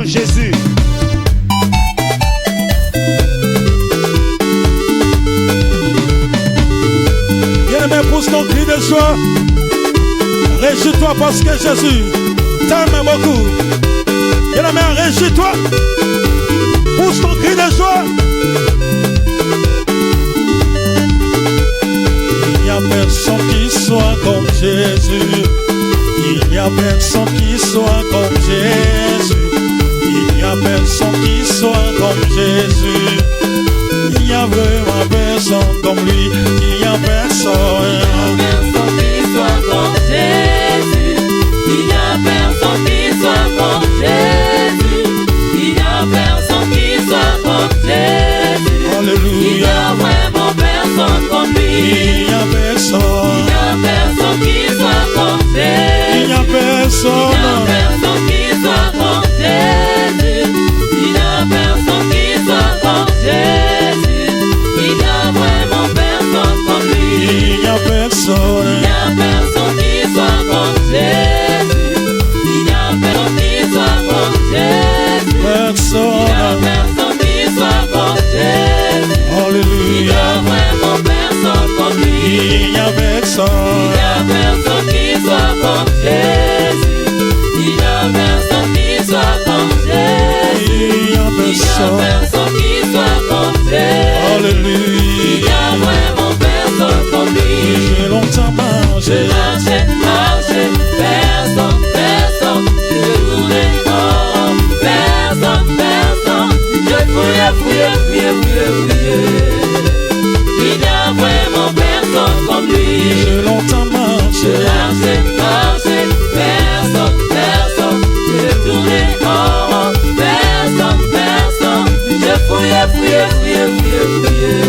Jésus. Bien-aimé, pousse ton cri de joie. Réjouis-toi parce que Jésus t'aime beaucoup. Bien-aimé, réjouis-toi. Pousse ton cri de joie. Il n'y a personne qui soit comme Jésus. Il n'y a personne qui soit comme Jésus. Il n'y a personne qui soit comme Jésus. Il n'y a vraiment personne comme lui. Il n'y a personne. Il n'y a personne qui soit comme Jésus. Il n'y a personne qui soit comme Jésus. Il n'y a personne qui soit comme Jésus. Alléluia. Il n'y a vraiment personne comme lui. Il n'y a personne. Il n'y a personne qui soit comme Jésus. Il n'y a personne. Il n'y a personne qui soit comme Jésus. Il n'y a personne qui soit comme Jésus. Il n'y a vraiment personne comme lui. Il n'y a personne. Il n'y a personne qui soit comme Jésus. Il n'y a personne qui soit comme Jésus. Il n'y a personne qui soit comme Jésus. Il n'y Alléluia. a vraiment personne comme lui. Il n'y a personne. Il n'y a personne qui soit comme Jésus. Il n'y a personne qui soit comme Jésus. Il n'y a Il n'y a personne. personne qui soit comme Jésus. Il Alléluia. n'y a vraiment personne comme lui. J'ai longtemps marché. Marché, marché, personne, personne. Je tournais en rond, personne, personne. Je fouillais, fouillais, fouillais, fouillais, fouillais. Il n'y a vraiment personne comme lui. J'ai longtemps marché. Marché, marché, personne, personne. Je tournais en rond, personne, personne. Je fouillais, fouillais, fouillais, fouillais, fouillais.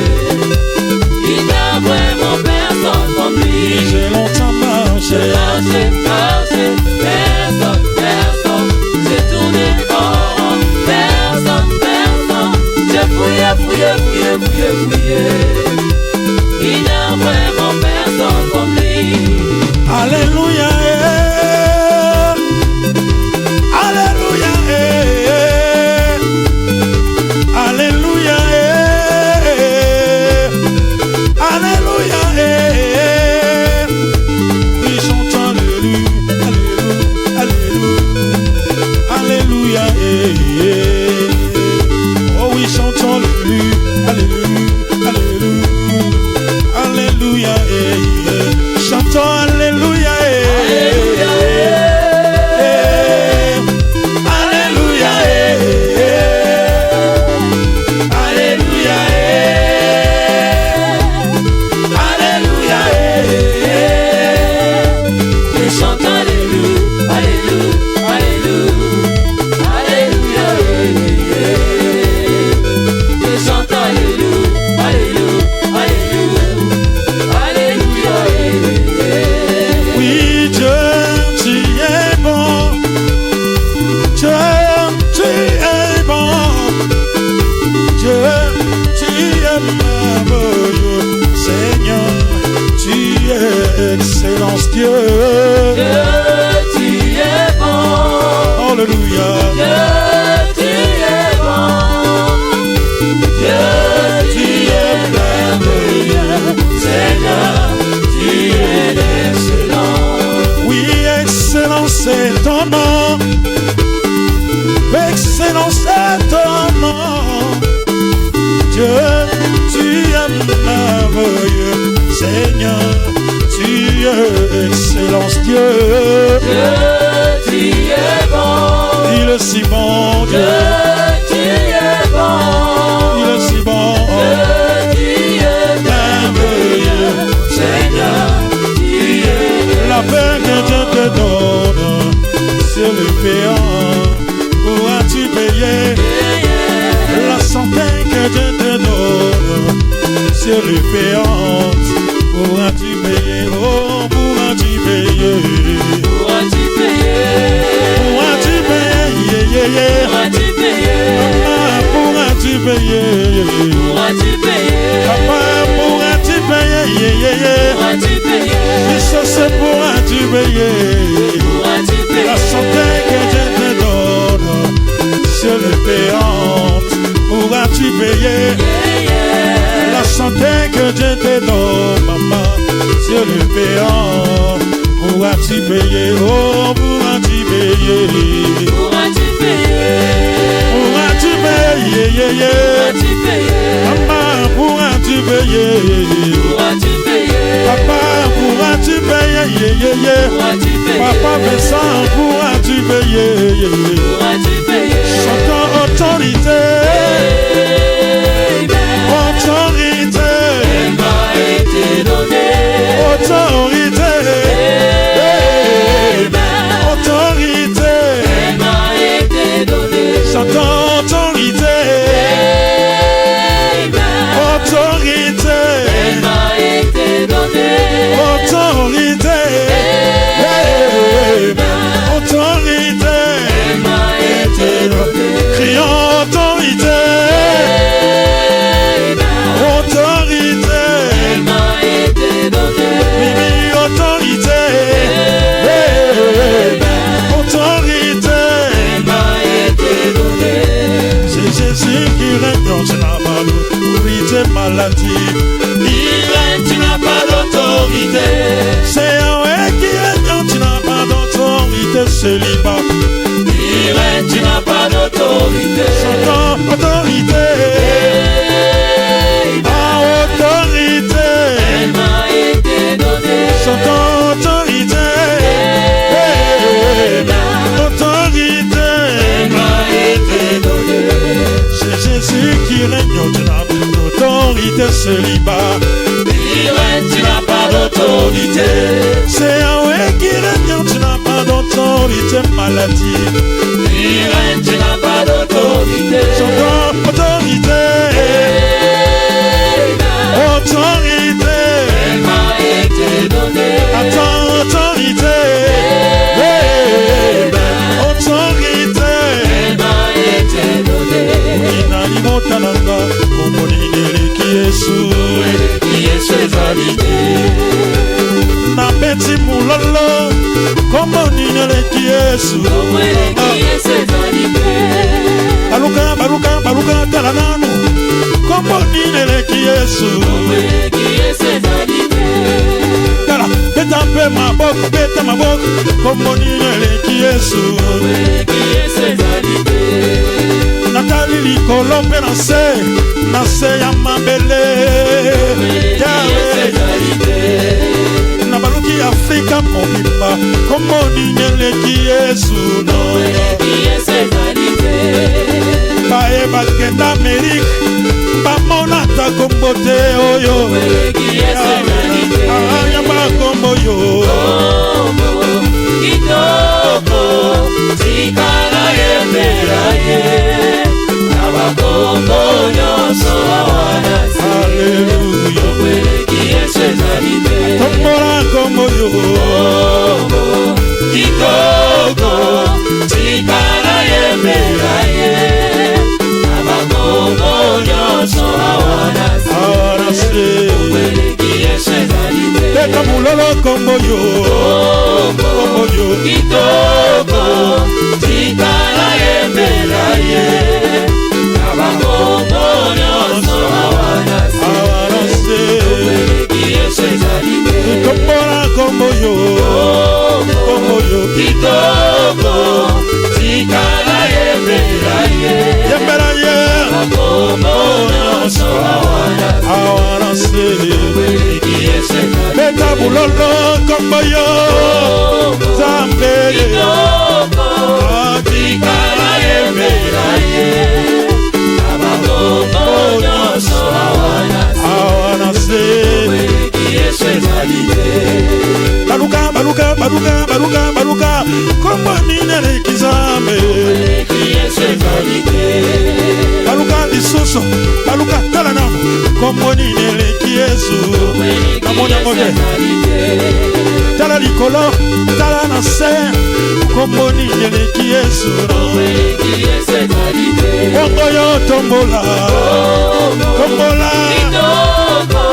Il n'y a vraiment personne comme lui. J'ai longtemps marché. Marché, marché, personne, personne. J'ai tourné en rond, personne, personne. J'ai fouillé, fouillé, fouillé, fouillé, fouillé. Il n'y a vraiment personne comme lui. Alléluia. Alléluia. Alléluia. Alléluia. Oui, chante Alléluia. Alléluia. Alléluia. Oh oui, chante Alléluia. Alléluia. Alléluia. Alléluia. Chantons Alléluia. Alléluia. Alléluia. Alléluia. Je chante Alléluia, Alléluia, Alléluia, Alléluia. Je chante Alléluia, Alléluia, Alléluia, Alléluia. Oui, Dieu, tu es bon. Dieu, tu es bon. Dieu, tu es merveilleux. Seigneur, tu es excellence, Dieu. Dieu, tu es bon. Alléluia. Dieu, tu es bon. Dieu, tu es merveilleux. Seigneur, tu es excellent. Oui, excellence c'est ton nom. Excellence c'est ton nom. Dieu, tu es merveilleux. Seigneur, tu es excellence, Dieu. Dieu, tu es bon. Il est si bon, Dieu. Dieu, tu es bon. Il est si bon. Dieu, tu es merveilleux. Seigneur, tu es La paix que Dieu te donne sur le péant, pourras-tu payer? La santé que Dieu te donne sur le péant, pourras-tu payer? Oh, pourras-tu payer? Pourras-tu payer? Pourras-tu payer? Pourras-tu payer? Maman, pourras-tu payer? Pourras-tu payer? Papa, pourras-tu payer? Pourras-tu payer? Jesus, pourras-tu payer? Pourras-tu payer? La santé que Dieu te donne payante, pourras-tu payer la santé que Dieu te donne, maman? Sur le payant, pourras-tu payer? Oh, pourras-tu payer? Pourras-tu payer? Pourras-tu payer? Maman, pourras-tu payer? Pourras-tu payer? Papa, pourras-tu payer? Papa Vincent, pourras-tu payer? Pourras-tu payer? Chantons autorité. Autorité. Elle m'a été donnée. Autorité. Autorité. Elle m'a été donnée. Chantons autorité. Autorité. Elle m'a été donnée. Autorité. Autorité. Elle m'a été donnée. Crions autorité. Autorité. Elle m'a été donnée. Oui, autorité. Autorité. Elle m'a été donnée. C'est Jésus qui règne, tu n'as pas d'autorité, maladie. Il règne, tu n'as pas d'autorité. C'est Yahweh qui règne, tu n'as pas d'autorité, célibat. Il règne, tu n'as pas d'autorité. Chantons autorité. Ah, autorité. Elle m'a été donnée. Chantons autorité. Autorité. Elle m'a été donnée. C'est Jésus qui règne, tu n'as pas d'autorité, célibat. Il règne, tu n'as pas d'autorité. C'est Yahweh qui règne, tu n'as pas d'autorité, maladie. Il règne, tu n'as pas d'autorité. Chantons autorité. Autorité. Elle m'a été donnée. Attends, autorité. Autorité. Elle m'a été donnée. Inani motananga, komonine ki Yesu. Qui est césalité? Na beti mulolo, komonine ki Yesu. Qui est césalité? Baluka talananu, komonine ki Yesu. Qui est césalité? Tala, beta maboko, komonine ki Yesu. Qui est césalité? Natali likolo mpe na se ya mabele. Na baluki Afrika mobimba, komonine ki Yesu. Qui est césalité? Bae bakenda Amerike, bamonata kombo te oyo. Qui est césalité? Yamba kombo yo. Kitoko, tikala yemberaye. Abakombo nyonso awanasi. Alléluia. Qui est césalité? Tombola kombo yo. Kitoko, tikala yemberaye. Abakombo nyonso awanasi. Awanasi. Qui est césalité? Teka mulolo kombo yo. Kombo yo. Kitoko, tikala yemberaye. Abakombo nyonso awanasi. Awanasi. Qui est césalité? Tombola kombo yo. Kombo yo. Kitoko, tikala yemberaye. Yemberaye. Abakombo nyonso awanasi. Awanasi. Qui est césalité? Beta bulolo kombo yo. Zambe. Kitoko, tikala yemberaye. Abakombo nyonso awanasi. Awanasi. Qui est césalité? Baluka kombo ninele kizambe. Qui est césalité? Baluka lisusu, baluka talananu, kombo ninele ki Yesu. Namona mote. Tala likolo, tala na se, kombo ninele ki Yesu. Qui est césalité? Bongo yo tombola, tombola. Kitoko,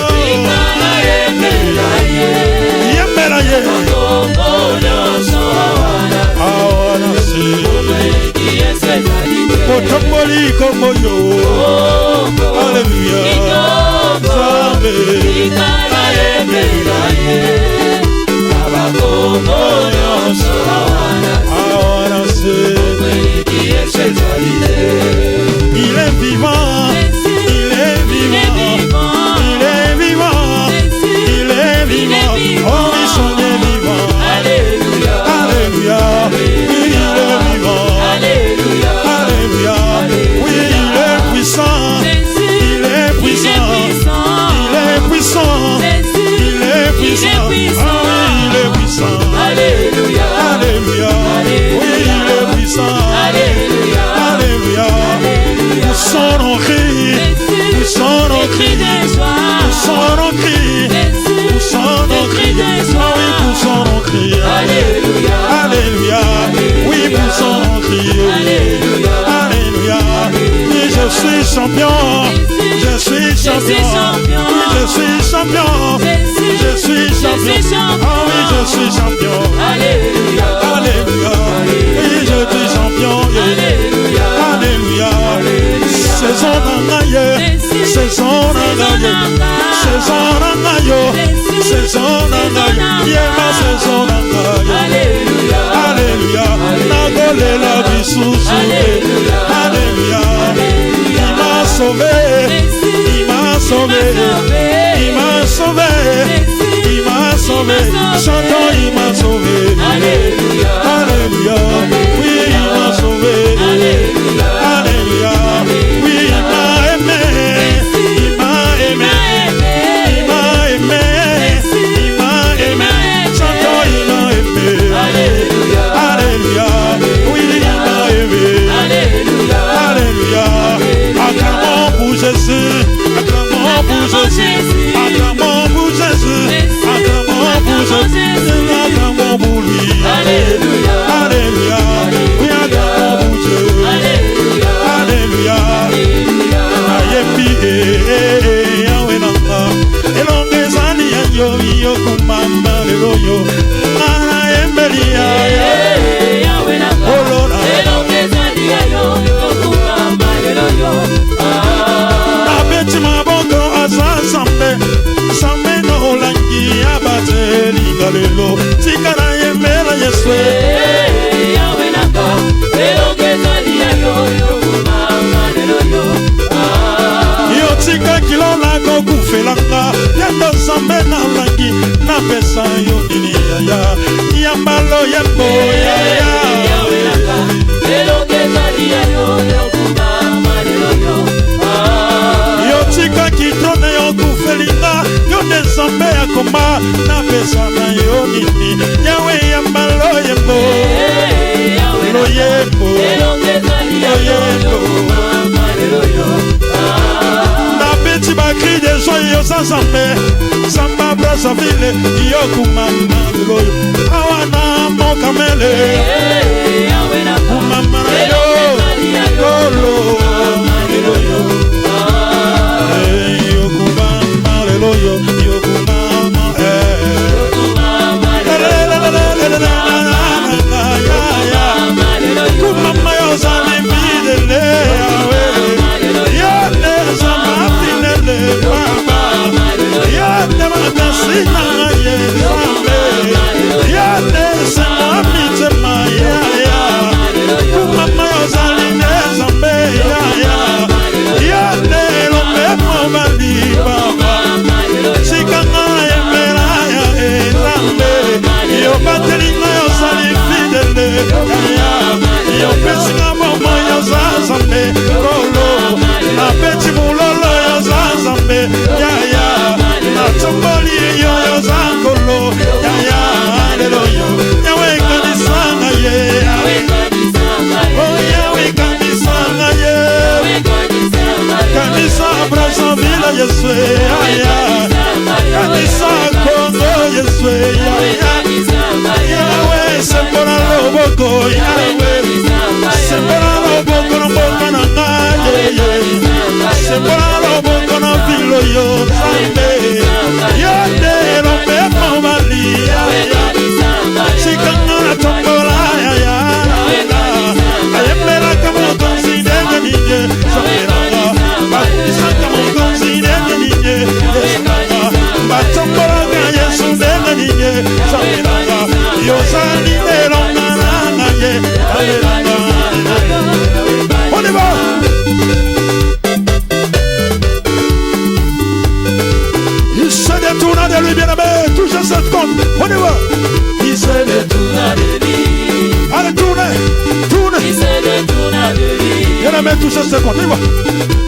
tikala yemberaye. Yemberaye. Abakombo nyonso awanasi. Awanasi. Qui est césalité? Potamboli komoyo. Alléluia. Zambe. Il est vivant, il est vivant, il est vivant, il est vivant. Oh, ils sont bien vivants. Alléluia, alléluia. Oui, il est vivant. Alléluia, alléluia. Oui, il est puissant, il est puissant, il est puissant, il est puissant. Ah oui, il est puissant. Alléluia, alléluia. Oui, il est puissant. Alléluia, alléluia. Poussons nos cris, poussons nos cris, poussons nos cris, poussons nos cris. Ah oui, poussons nos cris. Alléluia, alléluia. Oui, poussons nos cris. Alléluia, alléluia. Oui, je suis champion, je suis champion. Oui, je suis champion, je suis champion. Ah oui, je suis champion. Alléluia, alléluia. Oui, je suis champion. Alléluia, alléluia. Saison d'angaye, saison d'angaye, saison d'angaye, saison d'angaye, yema saison d'angaye. Alléluia, alléluia. Nagole la bisusu, alléluia. Il m'a sauvé, il m'a sauvé, il m'a sauvé, il m'a sauvé. Chantons, il m'a sauvé. Alléluia, alléluia. Oui, il m'a sauvé. Alléluia, alléluia. Oui, il m'a aimé, il m'a aimé, il m'a aimé, il m'a aimé. Chantons, il m'a aimé. Alléluia, alléluia. Oui, il m'a aimé. Alléluia, alléluia. Acclamons pour Jésus, acclamons pour Jésus, acclamons pour Jésus, acclamons pour Jésus, acclamons pour lui. Alléluia, alléluia. Oui, acclamons pour Dieu. Alléluia, alléluia. Ayembi awenanga elongezani yo yo kumamba lelo yo ana embelia olora elongezani yo yo kumamba lelo yo abeti maboko azasambe sambe no langi abateli galelo tikana yemela yeswe awenanga elongezani yo yo kumamba lelo yo tika kilona kokufelanga yendo zambe na langi na pesa yo nini ya yambalo yembo ya yo tika kitone yo kufelinga yo de zambe ya koma na pesa na yo nini yawe yambalo yembo lo yembo Petit bakri de joyeux sans zambe Samba brasa vile Yokumama loyo Awana mokamele Kumama yo Lolo Yokumama loyo Yokumama Kumama yo zani bidele Yeswe aya kanisa Kongo Yeswe aya Yawe sembora loboko Yawe sembora loboko na mboka na ngaye sembora loboko na vilo yo Zambe yote lombe mobali Chikanga na tombola ya ayemela kama konside la main touche ce compte.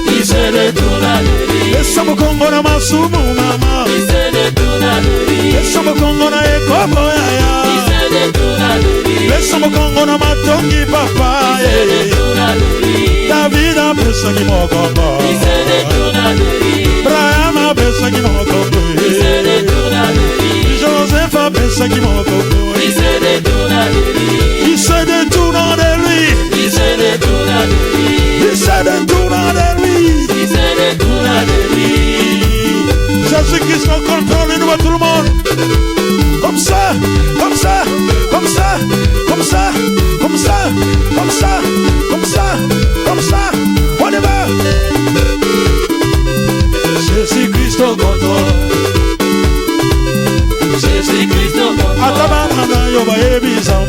Il se détourne de lui. Et ça me congona ma soumou maman. Il se détourne de lui. Et ça me congona e kobo ya. Il se détourne de lui. Et ça me congona ma tongi papa. Il se détourne de lui. David a besoin qui m'en combat. Il se détourne de lui. Brian a besoin qui m'en combat. Il se détourne de lui. Joseph a besoin qui m'en combat. Il se détourne de lui. Il se détourne de lui. Il se détourne de lui. Il se détourne de lui. Il se détourne de lui. Jésus-Christ contrôle nous à tout le monde. Comme ça, comme ça, comme ça, comme ça, comme ça, comme ça, comme ça, comme ça. On y va. Jésus-Christ au contrôle. Jésus-Christ au contrôle. Atabana yo ba ebi zambe.